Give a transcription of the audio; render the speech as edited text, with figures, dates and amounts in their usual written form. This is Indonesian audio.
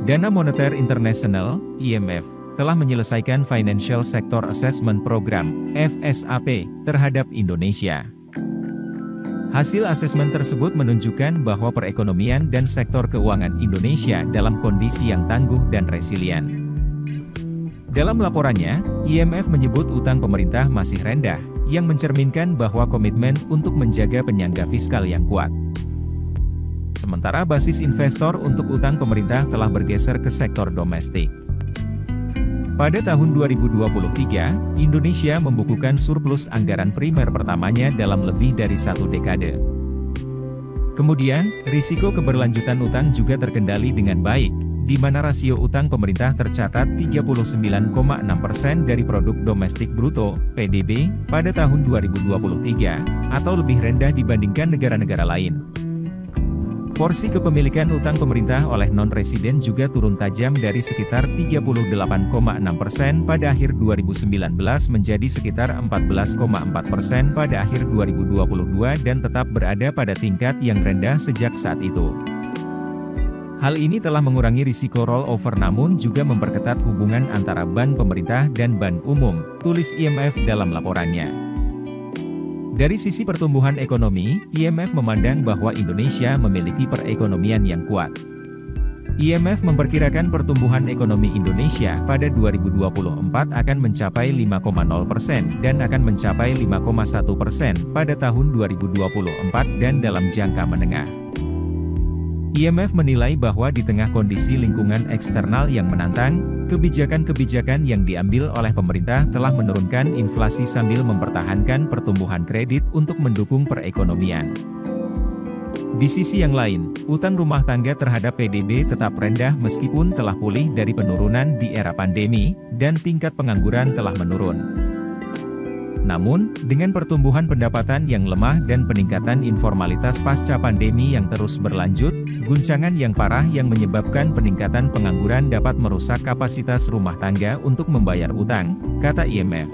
Dana Moneter International (IMF) telah menyelesaikan Financial Sector Assessment Program (FSAP) terhadap Indonesia. Hasil asesmen tersebut menunjukkan bahwa perekonomian dan sektor keuangan Indonesia dalam kondisi yang tangguh dan resilient. Dalam laporannya, IMF menyebut utang pemerintah masih rendah, yang mencerminkan bahwa komitmen untuk menjaga penyangga fiskal yang kuat. Sementara basis investor untuk utang pemerintah telah bergeser ke sektor domestik. Pada tahun 2023, Indonesia membukukan surplus anggaran primer pertamanya dalam lebih dari 1 dekade. Kemudian, risiko keberlanjutan utang juga terkendali dengan baik, di mana rasio utang pemerintah tercatat 39,6% dari produk domestik bruto (PDB) pada tahun 2023, atau lebih rendah dibandingkan negara-negara lain. Porsi kepemilikan utang pemerintah oleh non-residen juga turun tajam dari sekitar 38,6% pada akhir 2019 menjadi sekitar 14,4% pada akhir 2022 dan tetap berada pada tingkat yang rendah sejak saat itu. Hal ini telah mengurangi risiko rollover namun juga memperketat hubungan antara bank pemerintah dan bank umum, tulis IMF dalam laporannya. Dari sisi pertumbuhan ekonomi, IMF memandang bahwa Indonesia memiliki perekonomian yang kuat. IMF memperkirakan pertumbuhan ekonomi Indonesia pada 2024 akan mencapai 5,0% dan akan mencapai 5,1% pada tahun 2024 dan dalam jangka menengah. IMF menilai bahwa di tengah kondisi lingkungan eksternal yang menantang, kebijakan-kebijakan yang diambil oleh pemerintah telah menurunkan inflasi sambil mempertahankan pertumbuhan kredit untuk mendukung perekonomian. Di sisi yang lain, utang rumah tangga terhadap PDB tetap rendah meskipun telah pulih dari penurunan di era pandemi, dan tingkat pengangguran telah menurun. Namun, dengan pertumbuhan pendapatan yang lemah dan peningkatan informalitas pasca pandemi yang terus berlanjut, guncangan yang parah yang menyebabkan peningkatan pengangguran dapat merusak kapasitas rumah tangga untuk membayar utang, kata IMF.